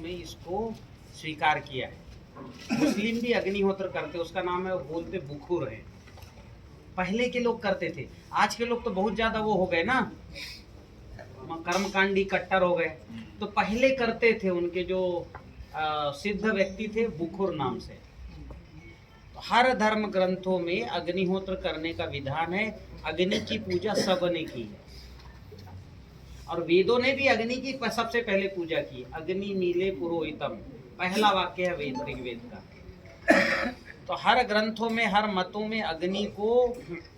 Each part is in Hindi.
में इसको स्वीकार किया है। मुस्लिम भी अग्निहोत्र करते, उसका नाम है, वो बोलते बुखुर है। पहले के लोग करते थे, आज के लोग तो बहुत ज्यादा वो हो गए ना, कर्मकांडी कट्टर हो गए। तो पहले करते थे उनके जो सिद्ध व्यक्ति थे, बुखुर नाम से। तो हर धर्म ग्रंथों में अग्निहोत्र करने का विधान है। अग्नि की पूजा सबने की है, और वेदों ने भी अग्नि की सबसे पहले पूजा की। अग्नि नीले पुरोहितम, पहला वाक्य है ऋग्वेद का। तो हर ग्रंथों में, हर मतों में अग्नि को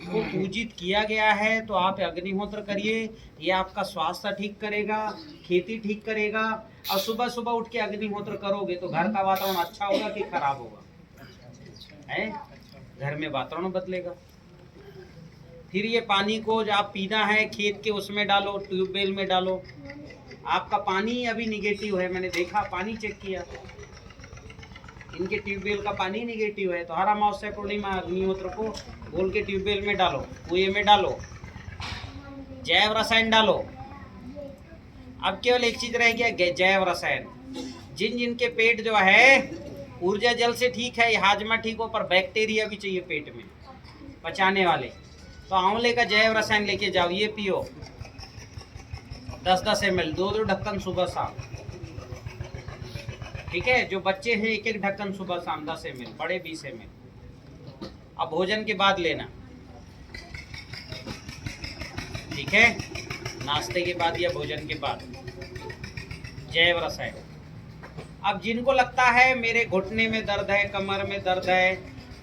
पूजित किया गया है। तो आप अग्निहोत्र करिए, ये आपका स्वास्थ्य ठीक करेगा, खेती ठीक करेगा। और सुबह सुबह उठ के अग्निहोत्र करोगे तो घर का वातावरण अच्छा होगा कि खराब होगा? है, घर में वातावरण बदलेगा। फिर ये पानी को जो आप पीना है, खेत के उसमें डालो, ट्यूबवेल में डालो। आपका पानी अभी निगेटिव है, मैंने देखा, पानी चेक किया, इनके ट्यूबवेल का पानी निगेटिव है। तो हर अमावस्या पूर्णिमा अग्निहोत्र को बोल के ट्यूबवेल में डालो, कुएं में डालो, जैव रसायन डालो। अब केवल एक चीज रह गया, जैव रसायन। जिन जिनके पेट जो है ऊर्जा जल से ठीक है, हाजमा ठीक हो, पर बैक्टीरिया भी चाहिए पेट में पचाने वाले, तो आंवले का जैव रसायन लेके जाओ, ये पियो 10-10 ml, 2-2 ढक्कन सुबह शाम। ठीक है, जो बच्चे हैं 1-1 ढक्कन सुबह शाम 10 ml, बड़े 20 ml। अब भोजन के बाद लेना, ठीक है, नाश्ते के बाद या भोजन के बाद जैव रसायन। अब जिनको लगता है मेरे घुटने में दर्द है, कमर में दर्द है,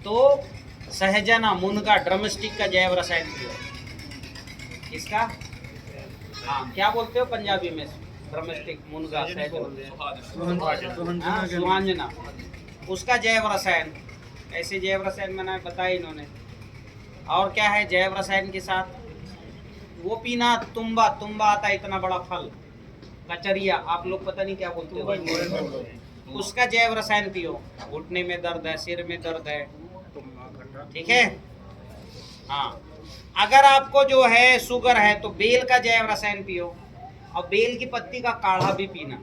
तो सहजना, मुनगा, ड्रमस्टिक का जैव रसायन पियो। इसका हाँ, क्या बोलते हो पंजाबी में? ड्रमस्टिक, मुनगा, सुहांजना, उसका जैव रसायन। ऐसे जैव रसायन मैंने बताया इन्होंने। और क्या है जैव रसायन के साथ? वो पीना, तुम्बा, तुम्बा आता है इतना बड़ा फल, कचरिया, आप लोग पता नहीं क्या बोलते हो, उसका जैव रसायन पियो। घुटने में दर्द है, सिर में दर्द है, ठीक है। हाँ, अगर आपको जो है शुगर है तो बेल का जैव रसायन पियो, और बेल की पत्ती का काढ़ा भी पीना।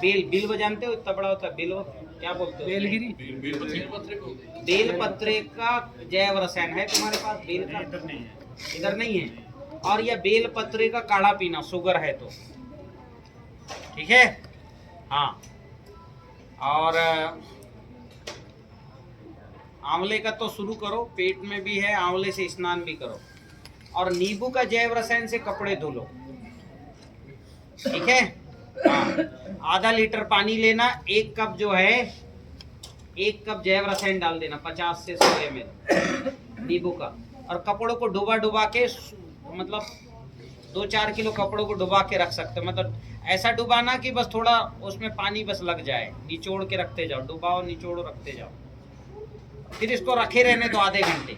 बिल्व जानते हो, इतना बड़ा होता है बिल्व, क्या बोलते हो? बेलगिरी, बेल पत्रे का जैव रसायन है तुम्हारे पास? बेल का इधर नहीं है। और यह बेल पत्रे का काढ़ा पीना, शुगर है तो, ठीक है। हाँ, और आंवले का तो शुरू करो, पेट में भी है, आंवले से स्नान भी करो। और नींबू का जैव रसायन से कपड़े धो लो, ठीक है। हाँ, आधा लीटर पानी लेना, 1 कप जो है, 1 कप जैव रसायन डाल देना, 50 से 100 ml नींबू का। और कपड़ों को डुबा डुबा के, मतलब 2-4 किलो कपड़ों को डुबा के रख सकते हो। मतलब ऐसा डुबाना कि बस थोड़ा उसमें पानी बस लग जाए, निचोड़ के रखते जाओ, डुबाओ निचोड़ो रखते जाओ। फिर इसको रखे रहने दो आधे घंटे।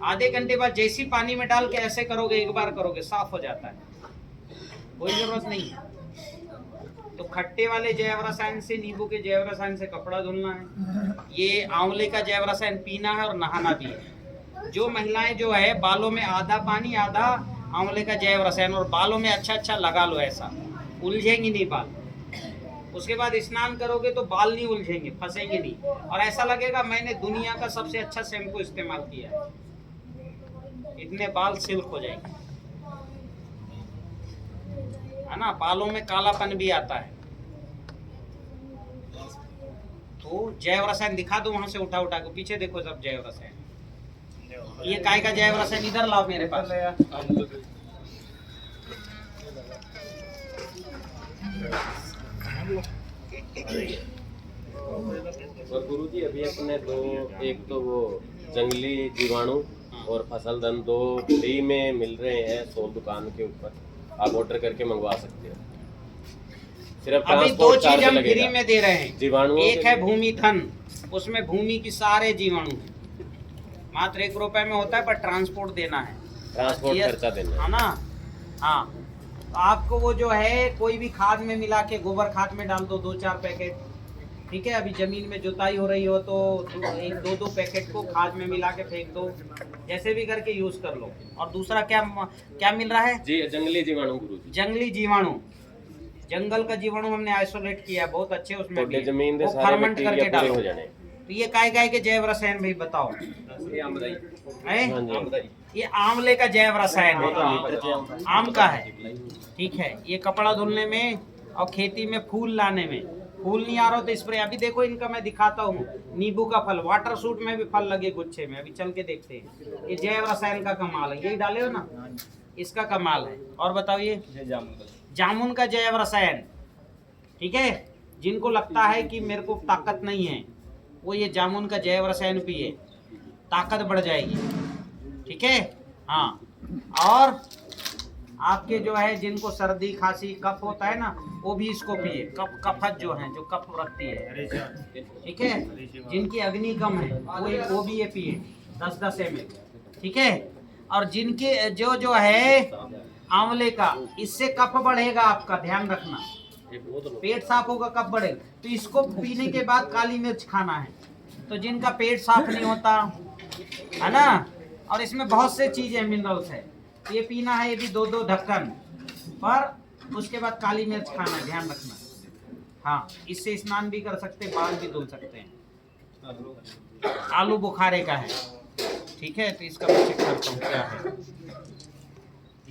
आधे घंटे बाद जैसी पानी में डाल के ऐसे करोगे, एक बार करोगे, साफ हो जाता है, कोई जरूरत नहीं है। तो खट्टे वाले जैव रसायन से, नींबू के जैव रसायन से कपड़ा धुलना है, ये आंवले का जैव रसायन पीना है, और नहाना भी है। जो महिलाएं जो है बालों में आधा पानी आधा आंवले का जैव रसायन, और बालों में अच्छा अच्छा लगा लो, ऐसा उलझेंगे नहीं बाल। उसके बाद स्नान करोगे तो बाल नहीं उलझेंगे, फंसेंगे नहीं, और ऐसा लगेगा मैंने दुनिया का सबसे अच्छा शैम्पू इस्तेमाल किया है, इतने बाल सिल्क हो जाएंगे, है ना। बालों में कालापन भी आता है। तो जैव रसायन दिखा दो वहां से, उठा उठा के, पीछे देखो सब जैव रसायन। ये काय का जैव रसायन इधर लाओ मेरे पास। और गुरुजी अभी अपने एक तो वो जंगली जीवाणु और फसल धन 2 फ्री में मिल रहे हैं 100 दुकान के ऊपर, आप ऑर्डर करके मंगवा सकते हो। सिर्फ अभी 2 चीज हम फ्री में दे रहे हैं। जीवाणु, एक है भूमि धन, उसमें भूमि की सारे जीवाणु हैं, मात्र 1 रुपए में होता है, पर ट्रांसपोर्ट देना है, ट्रांसपोर्ट खर्चा देना है ना। हाँ, तो आपको वो जो है कोई भी खाद में मिला के, गोबर खाद में डाल दो 2-4 पैकेट, ठीक है। अभी जमीन में जुताई हो रही हो तो 1-2 पैकेट को खाद में मिला के फेंक दो, जैसे भी करके यूज कर लो। और दूसरा क्या क्या मिल रहा है? जी, जंगली जीवाणु गुरुजी। जंगली जीवाणु, जंगल का जीवाणु हमने आइसोलेट किया है, बहुत अच्छे उसमें भी तो है। जमीन दे वो सारे फर्मेंट करके बैक्टीरिया पूरे डालो। हो जाने। तो ये काय के जैव रसायन भाई बताओ है? हाँ जी। ये आंवले का जैव रसायन वो तो नहीं है, पता। आम का है। ठीक है, ये कपड़ा धुलने में और खेती में फूल लाने में, फूल नहीं आ रहा तो स्प्रे। अभी देखो इनका मैं दिखाता हूँ, नींबू का फल, वाटर सूट में भी फल लगे गुच्छे में, अभी चल के देखते हैं। ये जैव रसायन का कमाल है, यही डाले हो ना, इसका कमाल है। और बताओ ये जामुन का जैव रसायन। ठीक है, जिनको लगता है कि मेरे को ताकत नहीं है, वो ये जामुन का जैव रसायन पिए, ताकत बढ़ जाएगी। ठीक है, हाँ। और आपके जो है जिनको सर्दी खांसी कफ होता है ना, वो भी इसको पिए, कफत जो है, जो कफ रखती है। ठीक है, जिनकी अग्नि कम है वो भी ये पिए 10-10 ml। ठीक है, और जिनके जो है आंवले का, इससे कफ बढ़ेगा आपका, ध्यान रखना, पेट साफ होगा कफ बढ़ेगा। तो इसको पीने के बाद काली मिर्च खाना है। तो जिनका पेट साफ नहीं होता है ना, और इसमें बहुत से चीजें मिनरल्स है, ये पीना है, ये भी 2-2 ढक्कन पर, उसके बाद काली मिर्च खाना है, ध्यान रखना। हाँ, इससे स्नान भी कर सकते हैं, बाल भी धुल सकते हैं। आलू बुखारे का है। ठीक है, तो इसका मैं चेक करता हूँ क्या है।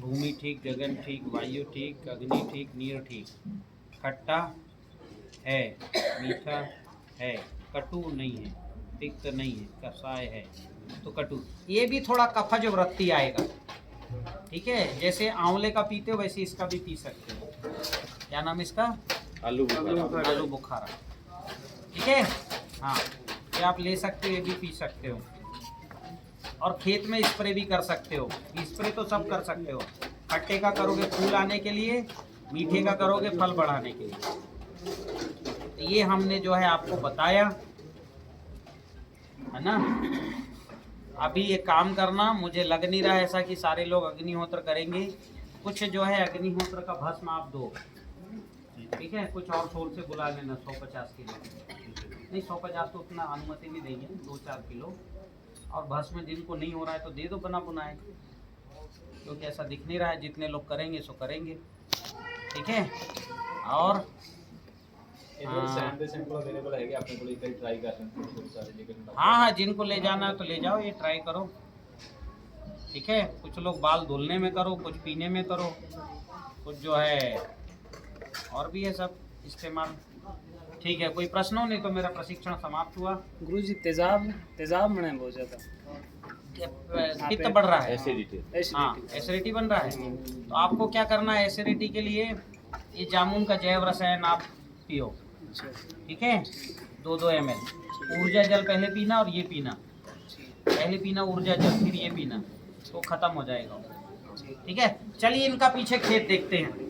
भूमि ठीक, गगन ठीक, वायु ठीक, अग्नि ठीक, नीर ठीक, खट्टा है, मीठा है, कटु नहीं है, तिक्त नहीं है, कसाय है तो कटु। ये भी थोड़ा कफज वृत्ति आएगा। ठीक है, जैसे आंवले का पीते हो वैसे इसका भी पी सकते हो। क्या नाम इसका? आलू बुखारा। आलू बुखारा। ठीक है, हाँ, ये आप ले सकते हो, ये भी पी सकते हो। और खेत में स्प्रे भी कर सकते हो, स्प्रे तो सब कर सकते हो। खट्टे का करोगे फूल आने के लिए, मीठे का करोगे फल बढ़ाने के लिए। ये हमने जो है आपको बताया है ना। अभी ये काम करना, मुझे लग नहीं रहा है ऐसा कि सारे लोग अग्निहोत्र करेंगे। कुछ जो है अग्निहोत्र का भस्म आप दो, ठीक है, कुछ और सोल से बुला लेना 150 किलो, नहीं 150 तो उतना अनुमति नहीं देंगे, 2-4 किलो। और भस्म जिनको नहीं हो रहा है तो दे दो बना बुनाए, क्योंकि ऐसा दिख नहीं रहा है, जितने लोग करेंगे सो करेंगे। ठीक है, और हाँ, जिनको ले जाना है तो ले जाओ, ये ट्राई करो। ठीक है, कुछ लोग बाल धुलने में करो, कुछ पीने में करो, कुछ जो है और भी है सब इस्तेमाल। ठीक है, कोई प्रश्न हो? नहीं तो मेरा प्रशिक्षण समाप्त हुआ। गुरुजी तेजाब मना है बहुत ज्यादा, पित्त बढ़ रहा है, एसिडिटी। हाँ, एसिडिटी बन रहा है। तो आपको क्या करना है, एसिडिटी के लिए ये जामुन का जैव रसायन आप पियो। ठीक है, 2-2 ml। ऊर्जा जल पहले पीना और ये पीना, पहले पीना ऊर्जा जल, फिर ये पीना, तो खत्म हो जाएगा। ठीक है, चलिए इनका पीछे खेत देखते हैं।